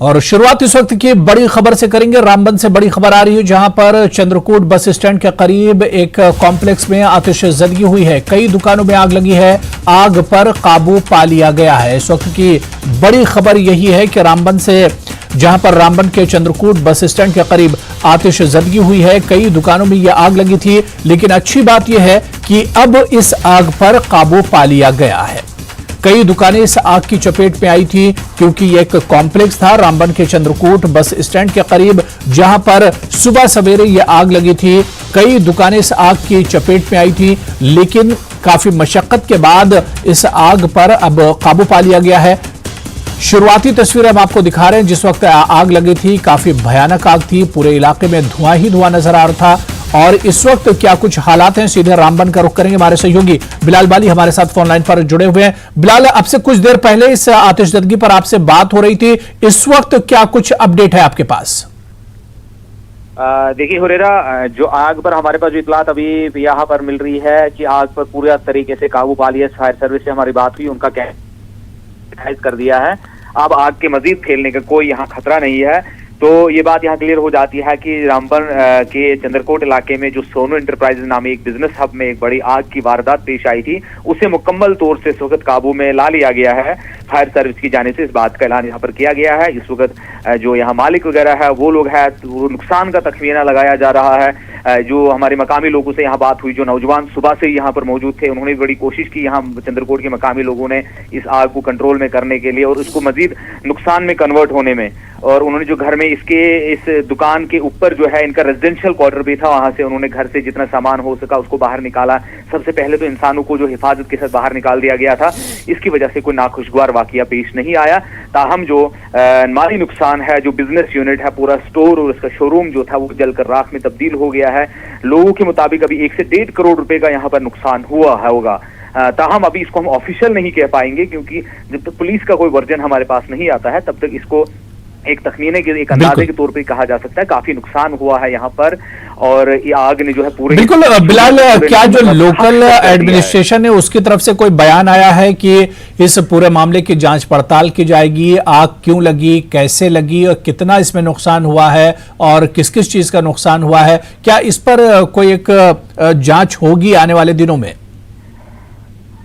और शुरुआत इस वक्त की बड़ी खबर से करेंगे। रामबन से बड़ी खबर आ रही है, जहां पर चंद्रकूट बस स्टैंड के करीब एक कॉम्प्लेक्स में आतिशबाजी हुई है। कई दुकानों में आग लगी है। आग पर काबू पा लिया गया है। इस वक्त की बड़ी खबर यही है कि रामबन से, जहां पर रामबन के चंद्रकूट बस स्टैंड के करीब आतिशबाजी हुई है, कई दुकानों में यह आग लगी थी। लेकिन अच्छी बात यह है कि अब इस आग पर काबू पा लिया गया है। कई दुकानें इस आग की चपेट में आई थी, क्योंकि यह एक कॉम्प्लेक्स था रामबन के चंद्रकूट बस स्टैंड के करीब, जहां पर सुबह सवेरे यह आग लगी थी। कई दुकानें इस आग की चपेट में आई थी, लेकिन काफी मशक्कत के बाद इस आग पर अब काबू पा लिया गया है। शुरुआती तस्वीरें हम आपको दिखा रहे हैं। जिस वक्त आग लगी थी, काफी भयानक आग थी। पूरे इलाके में धुआं ही धुआं नजर आ रहा था। और इस वक्त क्या कुछ हालात हैं, सीधे रामबन का रुख करेंगे। हमारे सहयोगी बिलाल बाली हमारे साथ फोन लाइन पर जुड़े हुए हैं। बिलाल, आपसे कुछ देर पहले इस आतिशबाजी पर आपसे बात हो रही थी। इस वक्त क्या कुछ अपडेट है आपके पास? देखिए हुरेरा, जो आग पर हमारे पास जो इतलात अभी यहाँ पर मिल रही है कि आग पर पूरा तरीके से काबू पा लिया। फायर सर्विस से हमारी बात हुई, उनका कहना कर दिया है अब आग के मजीद फैलने का कोई यहाँ खतरा नहीं है। तो ये बात यहाँ क्लियर हो जाती है कि रामबन के चंद्रकोट इलाके में जो सोनू इंटरप्राइजेज नामी एक बिजनेस हब में एक बड़ी आग की वारदात पेश आई थी, उसे मुकम्मल तौर से इस वक्त काबू में ला लिया गया है। फायर सर्विस की जाने से इस बात का ऐलान यहाँ पर किया गया है। इस वक्त जो यहाँ मालिक वगैरह है वो लोग है, तो नुकसान का तखमीना लगाया जा रहा है। जो हमारे मकामी लोगों से यहाँ बात हुई, जो नौजवान सुबह से यहाँ पर मौजूद थे, उन्होंने बड़ी कोशिश की यहाँ चंद्रकोट के मकामी लोगों ने इस आग को कंट्रोल में करने के लिए और उसको मजीद नुकसान में कन्वर्ट होने में। और उन्होंने जो घर में इस दुकान के ऊपर जो है इनका रेजिडेंशियल क्वार्टर भी था, वहां से उन्होंने घर से जितना सामान हो सका उसको बाहर निकाला। सबसे पहले तो इंसानों को जो हिफाजत के साथ बाहर निकाल दिया गया था, इसकी वजह से कोई नाखुशगवार वाकया पेश नहीं आया। ताहम जो माली नुकसान है, जो बिजनेस यूनिट है, पूरा स्टोर और उसका शोरूम जो था वो जलकर राख में तब्दील हो गया है। लोगों के मुताबिक अभी 1 से 1.5 करोड़ रुपए का यहाँ पर नुकसान हुआ होगा। ताहम अभी इसको हम ऑफिशियल नहीं कह पाएंगे, क्योंकि जब तक पुलिस का कोई वर्जन हमारे पास नहीं आता है तब तक इसको एक तखमीने के, एक अंदाजे के तौर पे कहा जा सकता है। काफी नुकसान हुआ है यहाँ पर और ये आग ने जो है पूरे। बिल्कुल बिलाल, क्या जो लोकल एडमिनिस्ट्रेशन है उसकी तरफ से कोई बयान आया है कि इस पूरे मामले की जांच पड़ताल की जाएगी? आग क्यों लगी, कैसे लगी और कितना इसमें नुकसान हुआ है और किस किस चीज का नुकसान हुआ है? क्या इस पर कोई एक जांच होगी आने वाले दिनों में?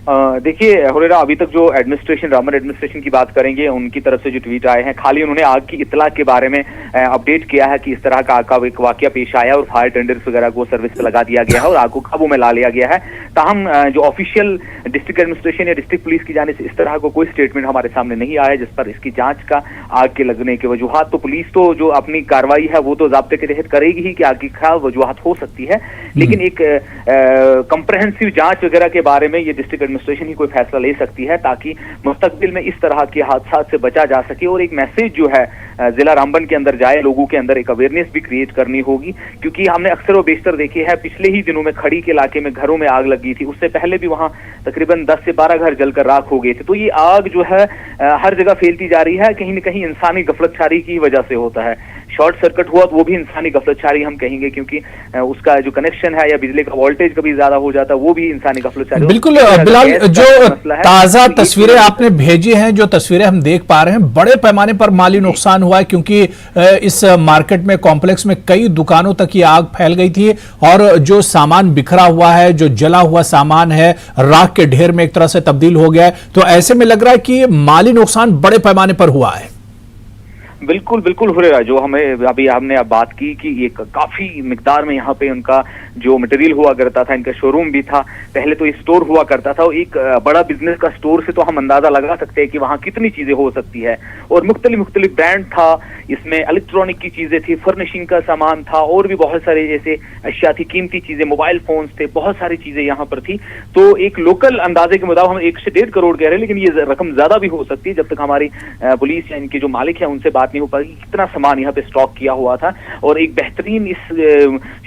देखिए हुरेरा, अभी तक जो एडमिनिस्ट्रेशन, रामबन एडमिनिस्ट्रेशन की बात करेंगे, उनकी तरफ से जो ट्वीट आए हैं, खाली उन्होंने आग की इतला के बारे में अपडेट किया है कि इस तरह का आग का एक वाकया पेश आया और फायर टेंडर्स वगैरह को सर्विस पे लगा दिया गया है और आग को काबू में ला लिया गया है। ताहम जो ऑफिशियल डिस्ट्रिक्ट एडमिनिस्ट्रेशन या डिस्ट्रिक्ट पुलिस की जाने से इस तरह को कोई स्टेटमेंट हमारे सामने नहीं आया जिस पर इसकी जांच का, आग के लगने के वजूहात। तो पुलिस तो जो अपनी कार्रवाई है वो तो ज़ाब्ते के तहत करेगी ही कि आग की क्या वजूहात हो सकती है, लेकिन एक कंप्रहेंसिव जांच वगैरह के बारे में ये डिस्ट्रिक्ट एडमिनिस्ट्रेशन ही कोई फैसला ले सकती है, ताकि मुस्तकबिल में इस तरह के हादसात से बचा जा सके और एक मैसेज जो है जिला रामबन के अंदर जाए, लोगों के अंदर एक अवेयरनेस भी क्रिएट करनी होगी। क्योंकि हमने अक्सर व बेशतर देखे है, पिछले ही दिनों में खड़ी के इलाके में घरों में आग लगी थी, उससे पहले भी वहां तकरीबन 10 से 12 घर जलकर राख हो गए थे। तो ये आग जो है हर जगह फैलती जा रही है, कहीं न कहीं इंसानी गफलतछारी की वजह से होता है। शॉर्ट सर्किट हुआ तो वो भी इंसानी गफलतछारी हम कहेंगे, क्योंकि उसका जो कनेक्शन है या बिजली का वोल्टेज कभी ज्यादा हो जाता है, वो भी इंसानी गफलतछारी। बिल्कुल बिलाल, जो ताजा तस्वीरें आपने भेजी हैं, जो तस्वीरें हम देख पा रहे हैं, बड़े पैमाने पर माली नुकसान हुआ है, क्योंकि इस मार्केट में, कॉम्प्लेक्स में कई दुकानों तक ये आग फैल गई थी और जो सामान बिखरा हुआ है, जो जला हुआ सामान है, राख के ढेर में एक तरह से तब्दील हो गया है। तो ऐसे में लग रहा है कि माली नुकसान बड़े पैमाने पर हुआ है। बिल्कुल बिल्कुल हुरेरा, जो हमें अभी हमने अब बात की कि ये काफी मिकदार में यहाँ पे उनका जो मटेरियल हुआ करता था, इनका शोरूम भी था, पहले तो ये स्टोर हुआ करता था। एक बड़ा बिजनेस का स्टोर से तो हम अंदाजा लगा सकते हैं कि वहाँ कितनी चीजें हो सकती है। और मुख्तलिफ ब्रांड था, इसमें इलेक्ट्रॉनिक की चीजें थी, फर्निशिंग का सामान था और भी बहुत सारे जैसे अशिया थी, कीमती चीजें, मोबाइल फोन्स थे, बहुत सारी चीजें यहाँ पर थी। तो एक लोकल अंदाजे के मुताबिक हम 1 से 1.5 करोड़ कह रहे हैं, लेकिन ये रकम ज्यादा भी हो सकती है जब तक हमारी पुलिस या इनके जो मालिक है उनसे बात नहीं हो पाएगी कितना सामान यहाँ पे स्टॉक किया हुआ था। और एक बेहतरीन इस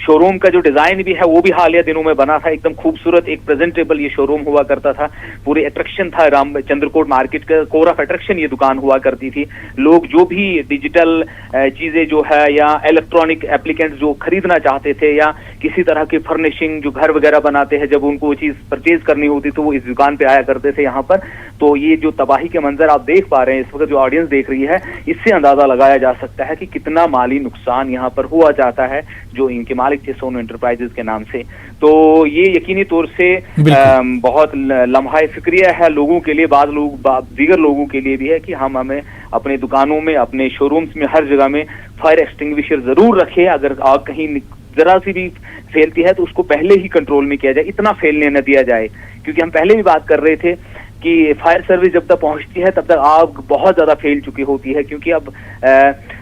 शोरूम का जो डिजाइन भी है वो भी हालिया दिनों में बना था, एकदम खूबसूरत, एक प्रेजेंटेबल ये शोरूम हुआ करता था। पूरे अट्रैक्शन था राम चंद्रकोट मार्केट का, कोर ऑफ अट्रैक्शन ये दुकान हुआ करती थी। लोग जो भी डिजिटल चीजें जो है या इलेक्ट्रॉनिक एप्लीकेंट्स जो खरीदना चाहते थे या किसी तरह की फर्निशिंग जो घर वगैरह बनाते हैं, जब उनको वो चीज परचेज करनी होती तो वो इस दुकान पे आया करते थे यहाँ पर। तो ये जो तबाही के मंजर आप देख पा रहे हैं इस वक्त, जो ऑडियंस देख रही है, इससे अंदाजा लगाया जा सकता है कि कितना माली नुकसान यहाँ पर हुआ जाता है जो इनके मालिक थे सोनू एंटरप्राइजेज के नाम से। तो ये यकीनी तौर से बहुत लम्हा फिक्रिया है लोगों के लिए, बाद लोग दीगर लोगों के लिए भी है कि हमें अपने दुकानों में, अपने शोरूम्स में, हर जगह में फायर एक्सटिंग्विशर जरूर रखें। अगर आग कहीं जरा सी भी फैलती है तो उसको पहले ही कंट्रोल में किया जाए, इतना फैलने न दिया जाए। क्योंकि हम पहले भी बात कर रहे थे कि फायर सर्विस जब तक पहुंचती है तब तक आग बहुत ज्यादा फैल चुकी होती है। क्योंकि अब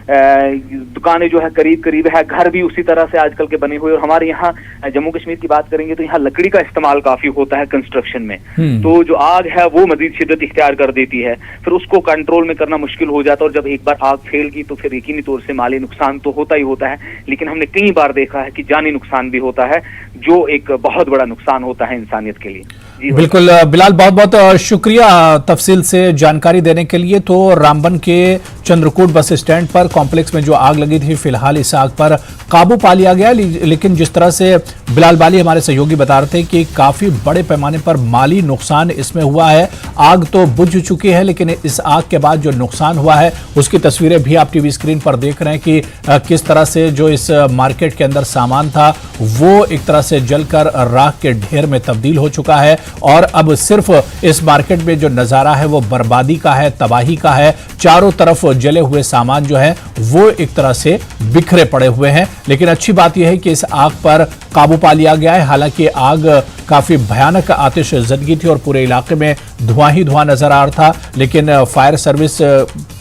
दुकानें जो है करीब करीब है, घर भी उसी तरह से आजकल के बने हुए। और हमारे यहाँ जम्मू कश्मीर की बात करेंगे तो यहाँ लकड़ी का इस्तेमाल काफी होता है कंस्ट्रक्शन में, तो जो आग है वो मजीद शिद्दत इख्तियार कर देती है, फिर उसको कंट्रोल में करना मुश्किल हो जाता है। और जब एक बार आग फैल गई तो फिर यकीनी तौर से माली नुकसान तो होता ही होता है, लेकिन हमने कई बार देखा है कि जानी नुकसान भी होता है, जो एक बहुत बड़ा नुकसान होता है इंसानियत के लिए। बिल्कुल बिलाल, बहुत बहुत शुक्रिया तफसील से जानकारी देने के लिए। तो रामबन के चंद्रकूट बस स्टैंड पर कॉम्प्लेक्स में जो आग लगी थी, फिलहाल इस आग पर काबू पा लिया गया, लेकिन जिस तरह से बिलाल बाली हमारे सहयोगी बता रहे थे कि काफी बड़े पैमाने पर माली नुकसान इसमें हुआ है। आग तो बुझ चुकी है, लेकिन इस आग के बाद जो नुकसान हुआ है उसकी तस्वीरें भी आप टीवी स्क्रीन पर देख रहे हैं कि किस तरह से जो इस मार्केट के अंदर सामान था वो एक तरह से जलकर राख के ढेर में तब्दील हो चुका है। और अब सिर्फ इस मार्केट में जो नजारा है वो बर्बादी का है, तबाही का है। चारों तरफ जले हुए सामान जो है वो एक तरह से बिखरे पड़े हुए हैं। लेकिन अच्छी बात यह है कि इस आग पर काबू पा लिया गया है। हालांकि आग काफी भयानक आतिशज़दगी थी और पूरे इलाके में धुआं ही धुआं नजर आ रहा था, लेकिन फायर सर्विस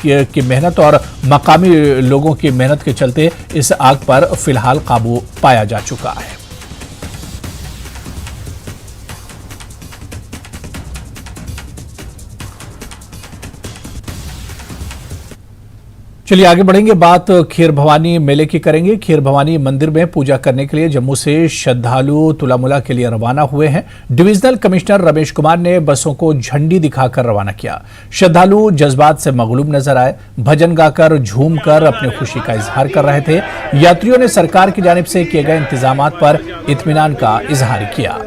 की मेहनत और मकामी लोगों की मेहनत के चलते इस आग पर फिलहाल काबू पाया जा चुका है। चलिए आगे बढ़ेंगे, बात खीर भवानी मेले की करेंगे। खीर भवानी मंदिर में पूजा करने के लिए जम्मू से श्रद्धालु तुलामुला के लिए रवाना हुए हैं। डिविजनल कमिश्नर रमेश कुमार ने बसों को झंडी दिखाकर रवाना किया। श्रद्धालु जज्बात से मगलूब नजर आए, भजन गाकर झूमकर अपनी खुशी का इजहार कर रहे थे। यात्रियों ने सरकार की जानिब से किए गए इंतजामात पर इत्मीनान का इजहार किया।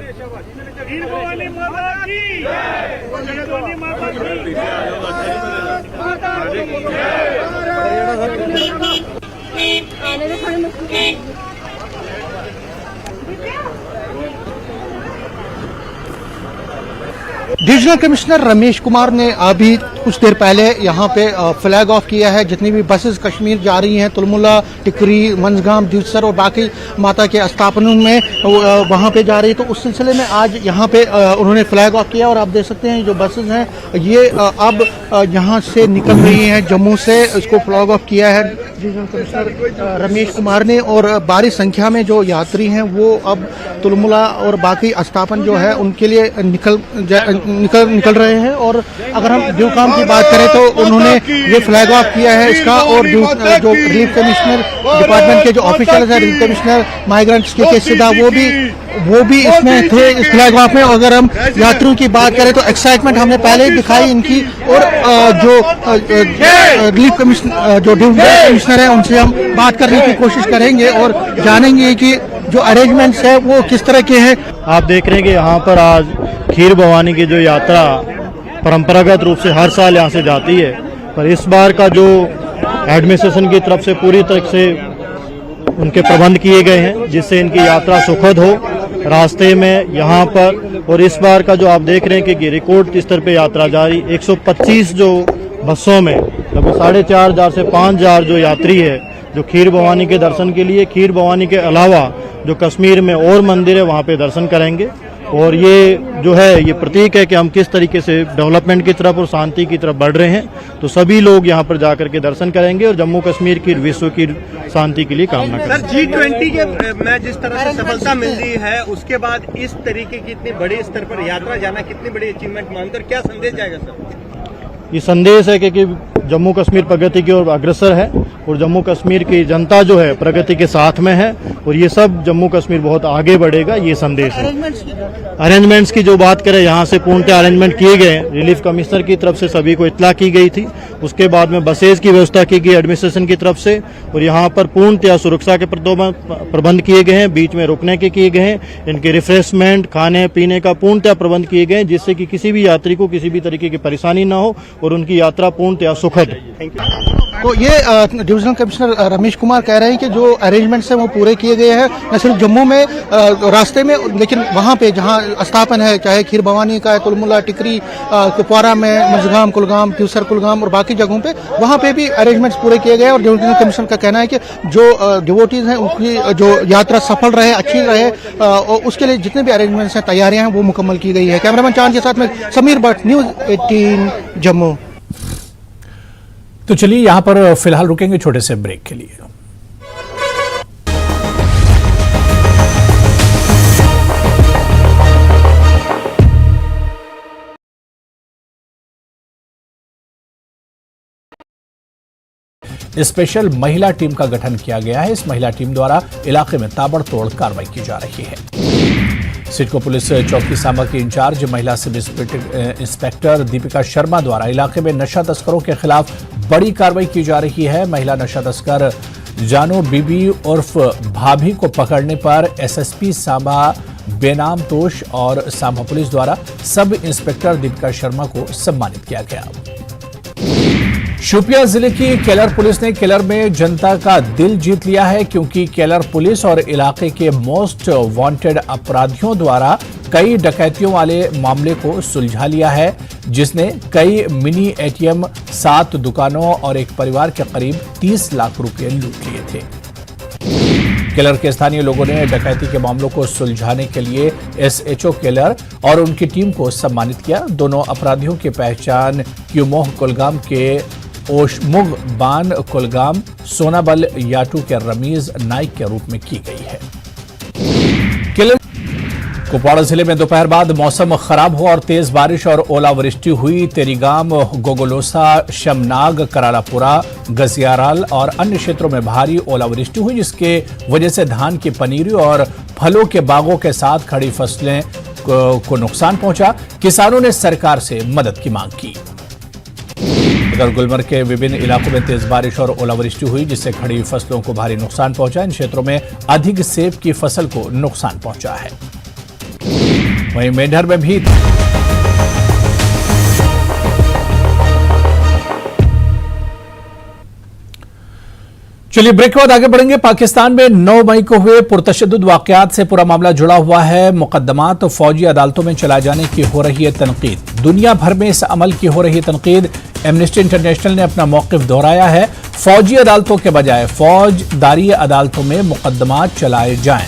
डिविजनल कमिश्नर रमेश कुमार ने अभी कुछ देर पहले यहाँ पे फ्लैग ऑफ किया है। जितनी भी बसेस कश्मीर जा रही हैं, तुलमुला, टिकरी, मंजगाम, दिवसर और बाकी माता के स्थापनों में वहाँ पे जा रही है, तो उस सिलसिले में आज यहाँ पे उन्होंने फ्लैग ऑफ किया। और आप देख सकते हैं जो बसेस हैं ये अब यहाँ से निकल रही हैं, जम्मू से इसको फ्लैग ऑफ किया है डिविजनल कमिश्नर रमेश कुमार ने। और भारी संख्या में जो यात्री हैं वो अब तुलमुला और बाकी स्थापन जो है उनके लिए निकल रहे हैं। और अगर हम ड्यूकाम की बात करें तो उन्होंने ये फ्लैग ऑफ किया है इसका। और जो रिलीफ कमिश्नर डिपार्टमेंट के जो ऑफिशियल है, रिलीफ कमिश्नर माइग्रेंट्स के सिदा, वो भी इसमें थे इस फ्लैग ऑफ में। अगर हम यात्रियों की बात करें तो एक्साइटमेंट हमने पहले ही दिखाई इनकी। और जो रिलीफ कमिश्नर जो डिविजनल कमिश्नर है उनसे हम बात करने की कोशिश करेंगे और जानेंगे कि जो अरेंजमेंट्स है वो किस तरह के हैं। आप देख रहे हैं कि यहाँ पर आज खीर भवानी की जो यात्रा परंपरागत रूप से हर साल यहाँ से जाती है, पर इस बार का जो एडमिनिस्ट्रेशन की तरफ से पूरी तरह से उनके प्रबंध किए गए हैं जिससे इनकी यात्रा सुखद हो रास्ते में यहाँ पर। और इस बार का जो आप देख रहे हैं कि रिकॉर्ड स्तर पे यात्रा जारी, 125 जो बसों में लगभग 4,500 से 5,000 जो यात्री है जो खीर भवानी के दर्शन के लिए, खीर भवानी के अलावा जो कश्मीर में और मंदिर है वहाँ पे दर्शन करेंगे। और ये जो है ये प्रतीक है कि हम किस तरीके से डेवलपमेंट की तरफ और शांति की तरफ बढ़ रहे हैं। तो सभी लोग यहाँ पर जाकर के दर्शन करेंगे और जम्मू कश्मीर की, विश्व की शांति के लिए कामना करेंगे। सर, G20 के में जिस तरह से सफलता मिल रही है उसके बाद इस तरीके की इतनी बड़े स्तर पर यात्रा जाना कितनी बड़ी अचीवमेंट मानकर क्या संदेश जाएगा सर? ये संदेश है कि जम्मू कश्मीर प्रगति की ओर अग्रसर है और जम्मू कश्मीर की जनता जो है प्रगति के साथ में है और ये सब जम्मू कश्मीर बहुत आगे बढ़ेगा, ये संदेश है। अरेंजमेंट्स की जो बात करें, यहाँ से पूर्णतः अरेंजमेंट किए गए। रिलीफ कमिश्नर की तरफ से सभी को इत्तला की गई थी, उसके बाद में बसेज की व्यवस्था की गई एडमिनिस्ट्रेशन की तरफ से। और यहाँ पर पूर्णतः सुरक्षा के प्रबंध किए गए हैं, बीच में रुकने के किए गए हैं, इनके रिफ्रेशमेंट, खाने पीने का पूर्णतः प्रबंध किए गए हैं जिससे कि किसी भी यात्री को किसी भी तरीके की परेशानी ना हो और उनकी यात्रा पूर्णतः सुखद खुद। तो ये डिविजनल कमिश्नर रमेश कुमार कह रहे हैं कि जो अरेंजमेंट्स हैं वो पूरे किए गए हैं, न सिर्फ जम्मू में रास्ते में, लेकिन वहाँ पे जहाँ स्थापन है, चाहे खीर भवानी का है, तुलमुला, टिकरी, कुपवारा में, मझगाम, कुलगाम, त्यूसर कुलगाम और बाकी जगहों पे, वहाँ पे भी अरेंजमेंट्स पूरे किए गए। और डिविजनल कमिश्नर का कहना है कि जो डिवोटीज हैं उनकी जो यात्रा सफल रहे, अच्छी रहे, और उसके लिए जितने भी अरेंजमेंट्स हैं, तैयारियां हैं, वो मुकम्मल की गई है। कैमरामैन चांद के साथ में समीर भट्ट, न्यूज़ 18 जम्मू। तो चलिए यहां पर फिलहाल रुकेंगे छोटे से ब्रेक के लिए। स्पेशल महिला टीम का गठन किया गया है। इस महिला टीम द्वारा इलाके में ताबड़तोड़ कार्रवाई की जा रही है। सिडको पुलिस चौकी सांबा की इंचार्ज महिला सब इंस्पेक्टर दीपिका शर्मा द्वारा इलाके में नशा तस्करों के खिलाफ बड़ी कार्रवाई की जा रही है। महिला नशा तस्कर जानो बीबी उर्फ भाभी को पकड़ने पर एसएसपी सांबा बेनाम तोष और सांबा पुलिस द्वारा सब इंस्पेक्टर दीपिका शर्मा को सम्मानित किया गया। शोपियां जिले की केलर पुलिस ने केलर में जनता का दिल जीत लिया है, क्योंकि केलर पुलिस और इलाके के मोस्ट वांटेड अपराधियों द्वारा कई डकैतियों वाले मामले को सुलझा लिया है, जिसने कई मिनी एटीएम, 7 दुकानों और एक परिवार के करीब 30 लाख रुपए लूट लिए थे। केलर के स्थानीय लोगों ने डकैती के मामलों को सुलझाने के लिए एसएचओ केलर और उनकी टीम को सम्मानित किया। दोनों अपराधियों की पहचान क्यूमोह कुलगाम के ओशमुग बान कुलगाम, सोनाबल याटू के रमीज नाइक के रूप में की गई है। कुपवाड़ा जिले में दोपहर बाद मौसम खराब हुआ और तेज बारिश और ओलावृष्टि हुई। तेरीगाम, गोगोलोसा, शमनाग, करालापुरा, गजियाराल और अन्य क्षेत्रों में भारी ओलावृष्टि हुई, जिसके वजह से धान की पनीरी और फलों के बागों के साथ खड़ी फसलें को नुकसान पहुंचा। किसानों ने सरकार से मदद की मांग की। उधर गुलमर्ग के विभिन्न इलाकों में तेज बारिश और ओलावृष्टि हुई, जिससे खड़ी फसलों को भारी नुकसान पहुंचा। इन क्षेत्रों में अधिक सेब की फसल को नुकसान पहुंचा है। वहीं मेंढर में भी चलिए ब्रेक के बाद आगे बढ़ेंगे। पाकिस्तान में 9 मई को हुए पुरतशद्दुद वाकयात से पूरा मामला जुड़ा हुआ है। मुकदमात फौजी अदालतों में चलाए जाने की हो रही है तनकीद। दुनिया भर में इस अमल की हो रही है तनकीद। एमनेस्टी इंटरनेशनल ने अपना मौकिफ दोहराया है। फौजी अदालतों के बजाय फौजदारी अदालतों में मुकदमात चलाए जाएं।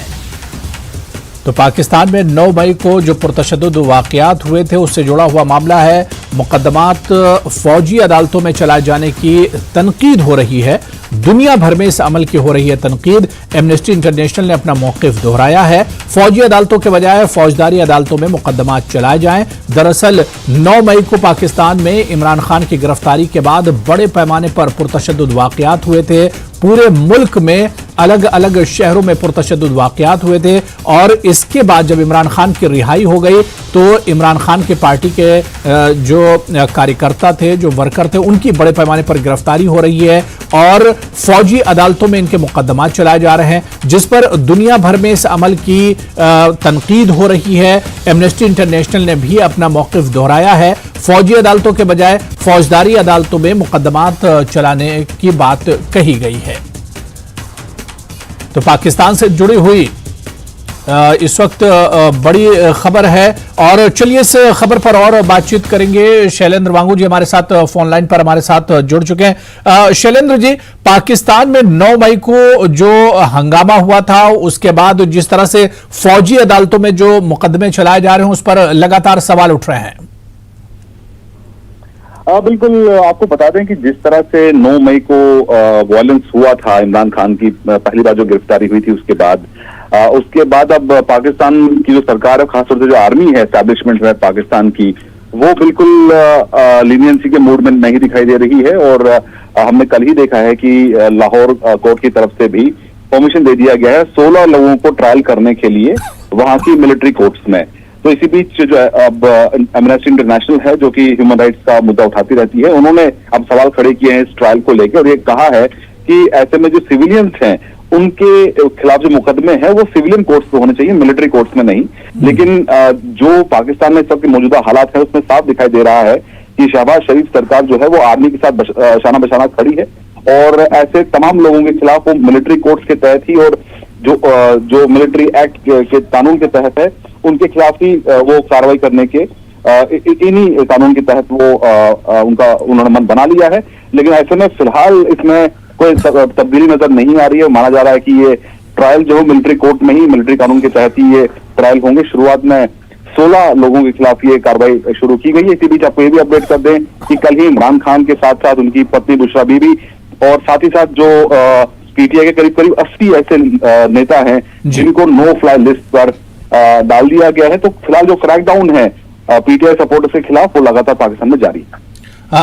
तो पाकिस्तान में 9 मई को जो पुरतशद्दुद वाकयात हुए थे उससे जुड़ा हुआ मामला है। मुकदमात फौजी अदालतों में चलाए जाने की तनकीद हो रही है। दुनिया भर में इस अमल की हो रही है तनकीद। एमनेस्टी इंटरनेशनल ने अपना मौकिफ दोहराया है। फौजी अदालतों के बजाय फौजदारी अदालतों में मुकदमात चलाए जाएं। दरअसल 9 मई को पाकिस्तान में इमरान खान की गिरफ्तारी के बाद बड़े पैमाने पर पुरतशद्दुद वाकयात हुए थे। पूरे मुल्क में अलग अलग शहरों में पुरतशद्दुद वाकयात हुए थे और इसके बाद जब इमरान खान की रिहाई हो गई तो इमरान खान की पार्टी के जो कार्यकर्ता थे, जो वर्कर थे, उनकी बड़े पैमाने पर गिरफ्तारी हो रही है और फौजी अदालतों में इनके मुकदमात चलाए जा रहे हैं, जिस पर दुनिया भर में इस अमल की तनकीद हो रही है। एमनेस्टी इंटरनेशनल ने भी अपना मौकिफ दोहराया है। फौजी अदालतों के बजाय फौजदारी अदालतों में मुकदमात चलाने की बात कही गई है। तो पाकिस्तान से जुड़ी हुई इस वक्त बड़ी खबर है और चलिए इस खबर पर और बातचीत करेंगे। शैलेंद्र वांगू जी हमारे साथ फोन लाइन पर हमारे साथ जुड़ चुके हैं। शैलेंद्र जी, पाकिस्तान में 9 मई को जो हंगामा हुआ था उसके बाद जिस तरह से फौजी अदालतों में जो मुकदमे चलाए जा रहे हैं उस पर लगातार सवाल उठ रहे हैं। बिल्कुल, आपको बता दें कि जिस तरह से 9 मई को वायलेंस हुआ था, इमरान खान की पहली बार जो गिरफ्तारी हुई थी उसके बाद अब पाकिस्तान की जो सरकार है, खासतौर से जो आर्मी है, एस्टैब्लिशमेंट है पाकिस्तान की, वो बिल्कुल लीनियंसी के मूड में नहीं दिखाई दे रही है। और हमने कल ही देखा है कि लाहौर कोर्ट की तरफ से भी परमिशन दे दिया गया है 16 लोगों को ट्रायल करने के लिए वहां की मिलिट्री कोर्ट्स में। तो इसी बीच जो है अब एमनेस्टी इंटरनेशनल है, जो कि ह्यूमन राइट्स का मुद्दा उठाती रहती है, उन्होंने अब सवाल खड़े किए हैं इस ट्रायल को लेकर और ये कहा है कि ऐसे में जो सिविलियंस हैं उनके खिलाफ जो मुकदमे हैं वो सिविलियन कोर्ट्स में होने चाहिए, मिलिट्री कोर्ट्स में नहीं। लेकिन जो पाकिस्तान में सबके मौजूदा हालात है उसमें साफ दिखाई दे रहा है कि शहबाज शरीफ सरकार जो है वो आर्मी के साथ शाना बशाना खड़ी है और ऐसे तमाम लोगों के खिलाफ वो मिलिट्री कोर्ट्स के तहत ही और जो मिलिट्री एक्ट के कानून के तहत है उनके खिलाफ ही वो कार्रवाई करने के इन्हीं कानून के तहत वो उन्होंने मन बना लिया है। लेकिन ऐसे में फिलहाल इसमें कोई तब्दीली नजर नहीं आ रही है। माना जा रहा है कि ये ट्रायल जो है मिलिट्री कोर्ट में ही मिलिट्री कानून के तहत ही ये ट्रायल होंगे। शुरुआत में 16 लोगों के खिलाफ ये कार्रवाई शुरू की गई है। इसी बीच आपको ये भी अपडेट कर दें कि कल ही इमरान खान के साथ साथ उनकी पत्नी बुशरा बीबी और साथ ही साथ जो पीटीआई के करीब करीब 80 ऐसे नेता हैं जिनको नो फ्लाई लिस्ट पर डाल दिया गया है। तो फिलहाल जो क्रैकडाउन है पीटीआई सपोर्टर्स के खिलाफ वो लगातार पाकिस्तान में जारी है।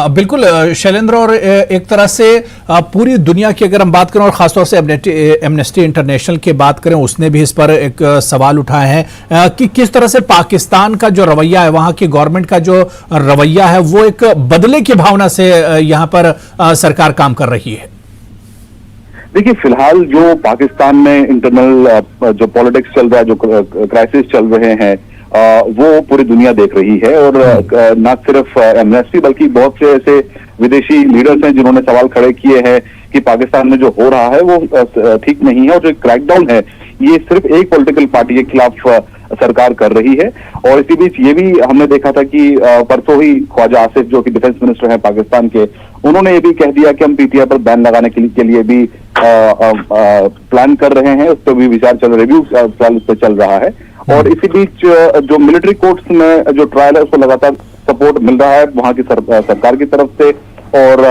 बिल्कुल शैलेंद्र, और एक तरह से पूरी दुनिया की अगर हम बात करें और खासतौर से एमनेस्टी इंटरनेशनल की बात करें, उसने भी इस पर एक सवाल उठाए हैं कि किस तरह से पाकिस्तान का जो रवैया है, वहां की गवर्नमेंट का जो रवैया है, वो एक बदले की भावना से यहां पर सरकार काम कर रही है। देखिए, फिलहाल जो पाकिस्तान में इंटरनल जो पॉलिटिक्स चल रहा है, जो क्राइसिस चल रहे हैं, वो पूरी दुनिया देख रही है और न सिर्फ एमनेस्टी बल्कि बहुत से ऐसे विदेशी लीडर्स हैं जिन्होंने सवाल खड़े किए हैं कि पाकिस्तान में जो हो रहा है वो ठीक नहीं है और जो क्रैकडाउन है ये सिर्फ एक पॉलिटिकल पार्टी के खिलाफ सरकार कर रही है। और इसी बीच ये भी हमने देखा था कि परसों ही ख्वाजा आसिफ जो कि डिफेंस मिनिस्टर हैं पाकिस्तान के, उन्होंने ये भी कह दिया कि हम पीटीआई पर बैन लगाने के लिए भी प्लान कर रहे हैं। उस पर भी विचार चल रिव्यू उस पर चल रहा है। और इसी बीच जो मिलिट्री कोर्ट्स में जो ट्रायल है उसको लगातार सपोर्ट मिल रहा है वहां की सरकार की तरफ से और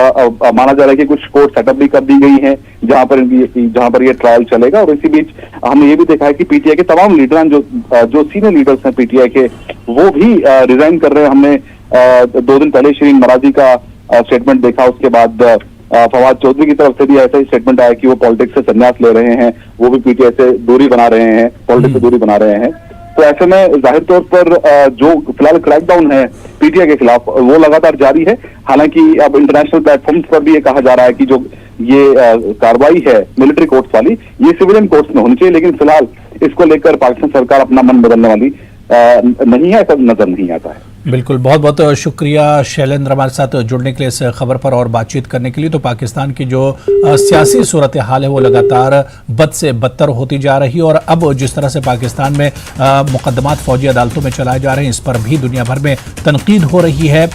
माना जा रहा है कि कुछ कोर्ट सेटअप भी कर दी गई हैं जहां पर ये ट्रायल चलेगा। और इसी बीच हमने ये भी देखा है कि पीटीआई के तमाम लीडर जो सीनियर लीडर्स हैं पीटीआई के, वो भी रिजाइन कर रहे हैं। हमने 2 दिन पहले शिरीन मराजी का स्टेटमेंट देखा, उसके बाद फवाद चौधरी की तरफ से भी ऐसा ही स्टेटमेंट आया कि वो पॉलिटिक्स से संन्यास ले रहे हैं, वो भी पीटीआई से दूरी बना रहे हैं, पॉलिटिक्स से दूरी बना रहे हैं। तो ऐसे में जाहिर तौर पर जो फिलहाल क्रैकडाउन है पीटीआई के खिलाफ वो लगातार जारी है। हालांकि अब इंटरनेशनल प्लेटफॉर्म्स पर भी ये कहा जा रहा है कि जो ये कार्रवाई है मिलिट्री कोर्ट्स वाली, ये सिविलियन कोर्ट्स में होनी चाहिए। लेकिन फिलहाल इसको लेकर पाकिस्तान सरकार अपना मन बदलने वाली नहीं है, ऐसा नजर नहीं आता है। बिल्कुल, बहुत बहुत शुक्रिया शैलेंद्र हमारे साथ जुड़ने के लिए, इस खबर पर और बातचीत करने के लिए। तो पाकिस्तान की जो सियासी सूरत हाल है वो लगातार बद से बदतर होती जा रही है और अब जिस तरह से पाकिस्तान में मुकदमात फौजी अदालतों में चलाए जा रहे हैं, इस पर भी दुनिया भर में तनकीद हो रही है।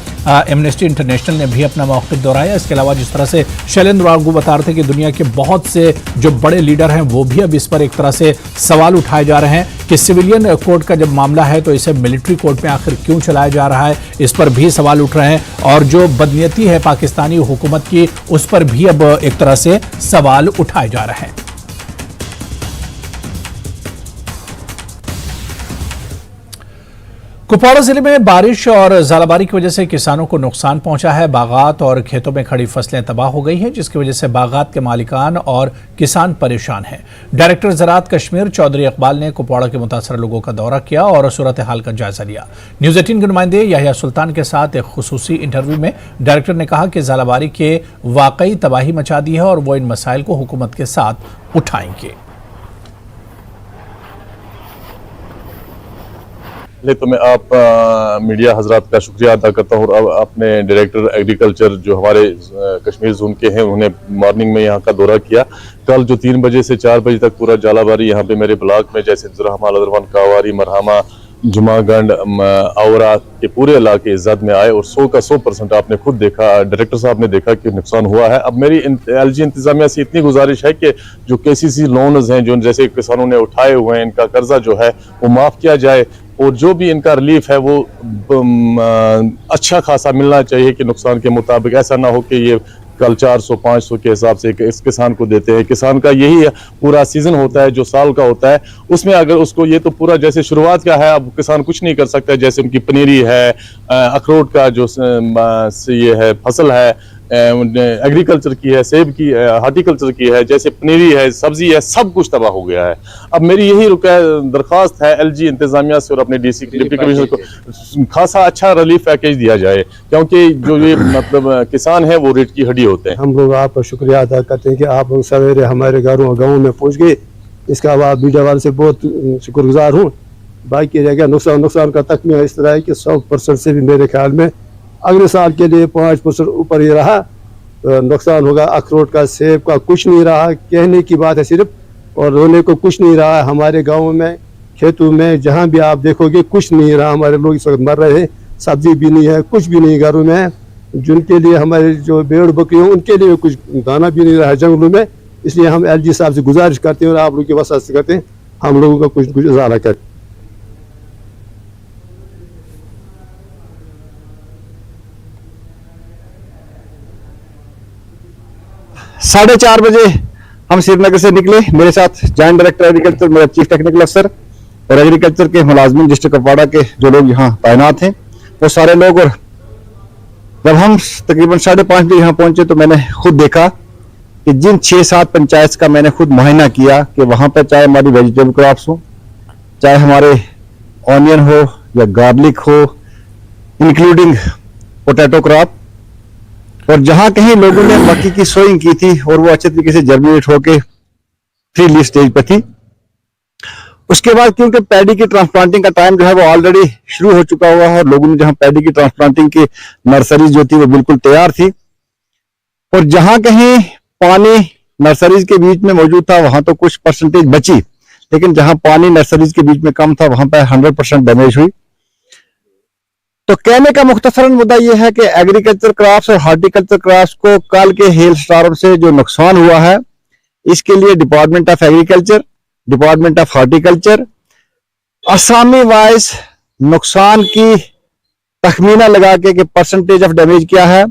एमनेस्टी इंटरनेशनल ने भी अपना मौक़िफ़ दोहराया। इसके अलावा जिस तरह से शैलेंद्र आपको बता रहे थे कि दुनिया के बहुत से जो बड़े लीडर हैं वो भी अब इस पर एक तरह से सवाल उठाए जा रहे हैं कि सिविलियन कोर्ट का जब मामला है तो इसे मिलिट्री कोर्ट में आखिर क्यों चलाया जा रहा है, इस पर भी सवाल उठ रहे हैं। और जो बदनीयती है पाकिस्तानी हुकूमत की, उस पर भी अब एक तरह से सवाल उठाए जा रहे हैं। कुपवाड़ा जिले में बारिश और ज़ालाबारी की वजह से किसानों को नुकसान पहुंचा है। बागात और खेतों में खड़ी फसलें तबाह हो गई हैं, जिसकी वजह से बागात के मालिकान और किसान परेशान हैं। डायरेक्टर ज़राअत कश्मीर चौधरी इकबाल ने कुपवाड़ा के मुतासर लोगों का दौरा किया और सूरत हाल का जायजा लिया। न्यूज़ 18 के नुमाइंदे याहिया सुल्तान के साथ एक खुसूसी इंटरव्यू में डायरेक्टर ने कहा कि ज़ालाबारी के वाकई तबाही मचा दी है और वो इन मसाइल को हुकूमत के साथ उठाएंगे। तो मैं आप मीडिया हजरात का शुक्रिया अदा करता हूँ और अपने डायरेक्टर एग्रीकल्चर जो हमारे कश्मीर जोन के हैं उन्हें मॉर्निंग में यहाँ का दौरा किया। कल जो 3 बजे से 4 बजे तक पूरा जालाबारी यहाँ पे मेरे ब्लॉक में जैसे जुरहमा, लदरवन, कावारी, मरहमा, जुमागंड, औरा के पूरे इलाके जद में आए और 100 का 100% आपने खुद देखा, डायरेक्टर साहब ने देखा कि नुकसान हुआ है। अब मेरी एलजी इंतजामिया से इतनी गुजारिश है कि जो केसीसी लोन्स हैं जो जैसे किसानों ने उठाए हुए हैं, इनका कर्जा जो है वो माफ़ किया जाए और जो भी इनका रिलीफ है वो अच्छा खासा मिलना चाहिए कि नुकसान के मुताबिक। ऐसा ना हो कि ये कल 400-500 के हिसाब से इस किसान को देते हैं। किसान का यही पूरा सीजन होता है जो साल का होता है, उसमें अगर उसको ये तो पूरा जैसे शुरुआत का है, अब किसान कुछ नहीं कर सकता। जैसे उनकी पनीरी है, अखरोट का जो ये है फसल है, एग्रीकल्चर की है, सेब की, हार्टिकल्चर की है, जैसे पनीरी है, सब्जी है, सब कुछ तबाह हो गया है। अब मेरी यही दरख्वास्त है एलजी इंतजामिया से और अपने डिप्टी कमिश्नर को खासा अच्छा रिलीफ पैकेज दिया जाए, क्योंकि जो ये मतलब किसान है वो रीढ़ की हड्डी होते हैं। हम लोग आपका शुक्रिया अदा करते हैं कि आप सवेरे हमारे गाँव में पहुँच गए। इसका बाद मीडिया वाले से बहुत शुक्रगुजार हूँ। बाकी रह गया नुकसान का तखमीना इस तरह है कि 100% से भी मेरे ख्याल में अगले साल के लिए 5% ऊपर ही रहा। नुकसान होगा अखरोट का, सेब का, कुछ नहीं रहा। कहने की बात है सिर्फ, और रोने को कुछ नहीं रहा। हमारे गाँव में, खेतों में, जहाँ भी आप देखोगे कुछ नहीं रहा। हमारे लोग इस वक्त मर रहे हैं, सब्जी भी नहीं है, कुछ भी नहीं घरों में है। जिनके लिए हमारे जो भेड़ बकरी हैं उनके लिए कुछ दाना भी नहीं रहा जंगलों में। इसलिए हम एलजी साहब से गुजारिश करते हैं और आप लोग की वसात से करते हैं, हम लोगों का कुछ इजाला करें। 4:30 बजे हम श्रीनगर से निकले। मेरे साथ जॉइंट डायरेक्टर एग्रीकल्चर, मेरा चीफ टेक्निकल अफसर और एग्रीकल्चर के मुलाजमिन डिस्ट्रिक्ट कुपवाड़ा के जो लोग यहाँ तैनात हैं वो सारे लोग। और जब हम तकरीबन 5:30 बजे यहाँ पहुंचे तो मैंने खुद देखा कि जिन 6-7 पंचायत का मैंने खुद मुआयना किया कि वहां पर चाहे हमारी वेजिटेबल क्रॉप्स हो, चाहे हमारे ऑनियन हो या गार्लिक हो, इंक्लूडिंग पोटैटो क्रॉप, और जहां कहीं लोगों ने मक्की की सोइंग की थी और वो अच्छे तरीके से जर्मिनेट होके 3 लीफ स्टेज पर थी। उसके बाद क्योंकि पैडी की ट्रांसप्लांटिंग का टाइम जो है वो ऑलरेडी शुरू हो चुका हुआ है और लोगों ने जहां पैडी की ट्रांसप्लांटिंग की नर्सरीज जो थी वो बिल्कुल तैयार थी, और जहां कहीं पानी नर्सरीज के बीच में मौजूद था वहां तो कुछ परसेंटेज बची, लेकिन जहां पानी नर्सरीज के बीच में कम था वहां पर 100% डैमेज हुई। तो कहने का मुख्तसरन मुद्दा यह है कि एग्रीकल्चर क्रॉप्स और हार्टिकल्चर क्रॉप्स को कल के हेल स्टॉर्म से जो नुकसान हुआ है, इसके लिए department of agriculture, department of horticulture Asami wise नुकसान की तखमीना लगा के परसेंटेज ऑफ डैमेज क्या है,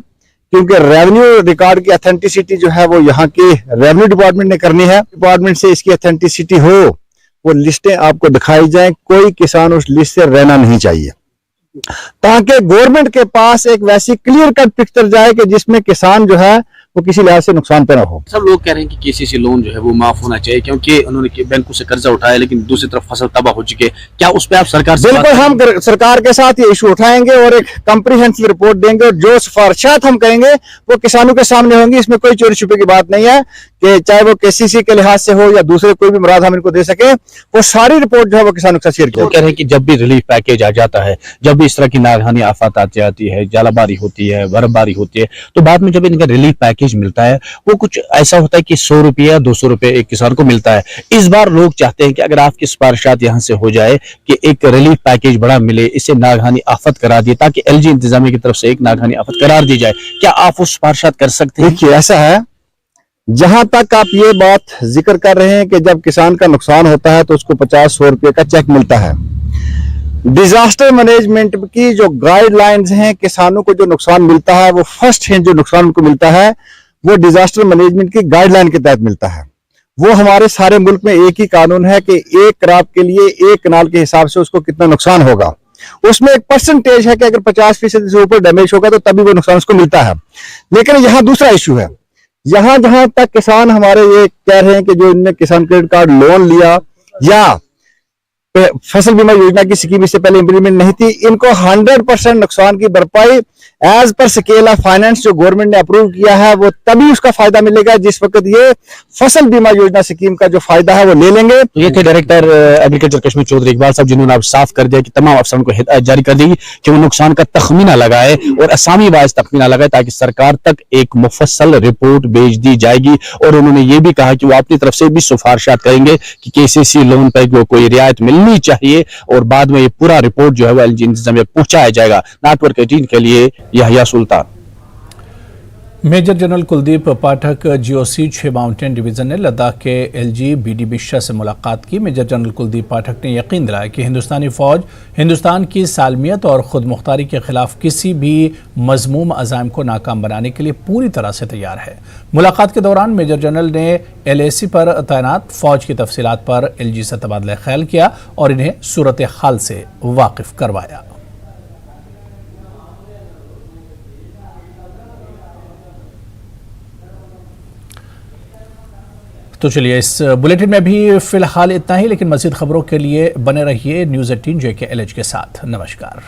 क्योंकि रेवेन्यू रिकॉर्ड की अथेंटिसिटी जो है वो यहाँ के रेवेन्यू डिपार्टमेंट ने करनी है। डिपार्टमेंट से इसकी अथेंटिसिटी हो, वो लिस्टें आपको दिखाई जाएं, कोई किसान उस लिस्ट से रहना नहीं चाहिए, ताकि गवर्नमेंट के पास एक वैसी क्लियर कट पिक्चर जाए कि जिसमें किसान जो है वो किसी लिहाज से नुकसान पे ना हो। सब लोग कह रहे हैं कि केसीसी लोन जो है वो माफ होना चाहिए क्योंकि उन्होंने बैंकों से कर्जा उठाया, लेकिन दूसरी तरफ फसल तबाह हो चुकी है। क्या उस पर आप सरकार से बिल्कुल हम सरकार के साथ ये इशू उठाएंगे और एक कंप्रीहेंसिव रिपोर्ट देंगे, और जो सिफारिशात हम करेंगे वो किसानों के सामने होंगी। इसमें कोई चोरी छुपे की बात नहीं है कि चाहे वो केसीसी के लिहाज से हो या दूसरे कोई भी मुराद हम इनको दे सके, वो सारी रिपोर्ट जो है वो किसानों के साथ शेयर की। वो कह रहे हैं कि जब भी रिलीफ पैकेज आ जाता है, जब भी इस तरह की नागहानी आफत आ जाती है, जालाबारी होती है, बर्फबारी होती है, तो बाद में जब इनका रिलीफ पैकेज मिलता है वो कुछ ऐसा होता है कि 100 रुपया 200 रुपए एक किसान को मिलता है। इस बार लोग चाहते हैं कि अगर आपकी सिफारिशात यहाँ से हो जाए कि एक रिलीफ पैकेज बड़ा मिले, इसे नागहानी आफत करार दिए, ताकि एलजी इंतजामिया की तरफ से एक नागहानी आफत करार दी जाए। क्या आप वो सिफारिशात कर सकते हैं? देखिए ऐसा है, जहां तक आप ये बात जिक्र कर रहे हैं कि जब किसान का नुकसान होता है तो उसको 50-100 रुपए का चेक मिलता है। डिजास्टर मैनेजमेंट की जो गाइडलाइंस हैं, किसानों को जो नुकसान मिलता है वो फर्स्ट हैंड जो नुकसान उनको मिलता है वो डिजास्टर मैनेजमेंट की गाइडलाइन के तहत मिलता है। वो हमारे सारे मुल्क में एक ही कानून है कि एक क्रॉप के लिए एक कनाल के हिसाब से उसको कितना नुकसान होगा। उसमें एक परसेंटेज है कि अगर 50% से ऊपर डैमेज होगा तो तभी वो नुकसान उसको मिलता है। लेकिन यहाँ दूसरा इशू है, यहां जहां तक किसान हमारे ये कह रहे हैं कि जो इनने किसान क्रेडिट कार्ड लोन लिया या फसल बीमा योजना की स्कीम इससे पहले इंप्लीमेंट नहीं थी, इनको 100% नुकसान की भरपाई as per scale of finance जो गवर्नमेंट ने अप्रूव किया है वो तभी उसका फायदा मिलेगा जिस वक्त ये फसल बीमा योजना स्कीम का जो फायदा है वो ले लेंगे। तो ये थे डायरेक्टर एग्रीकल्चर कश्मीर चौधरी इकबाल साहब, जिन्होंने अब साफ कर दिया कि तमाम अफसरों को हिदायत जारी कर दी कि वो नुकसान का तखमीना लगाए और असामी वाइज तखमीना लगाए ताकि सरकार तक एक मुफस्सल रिपोर्ट भेज दी जाएगी। और उन्होंने ये भी कहा कि वो अपनी तरफ से भी सिफारिशात करेंगे कि केसीसी लोन पर कोई रियायत मिलनी चाहिए और बाद में ये पूरा रिपोर्ट जो है वो एलजी इंतजामिया पहुंचाया जाएगा। नेटवर्क 18 के लिए यहया सुल्तान। मेजर जनरल कुलदीप पाठक जीओसी 6 माउंटेन डिवीजन ने लद्दाख के एलजी बीडी मिश्रा से मुलाकात की। मेजर जनरल कुलदीप पाठक ने यकीन दिलाया कि हिंदुस्तानी फौज हिंदुस्तान की सालमियत और खुद मुख्तारी के खिलाफ किसी भी मजमूम अज़ाइम को नाकाम बनाने के लिए पूरी तरह से तैयार है। मुलाकात के दौरान मेजर जनरल ने LAC पर तैनात फौज की तफसीलात पर LG से तबादला ख्याल किया और इन्हें सूरत हाल से वाकिफ करवाया। तो चलिए इस बुलेटिन में भी फिलहाल इतना ही, लेकिन मज़ीद खबरों के लिए बने रहिए न्यूज़ 18 JKLH के साथ। नमस्कार।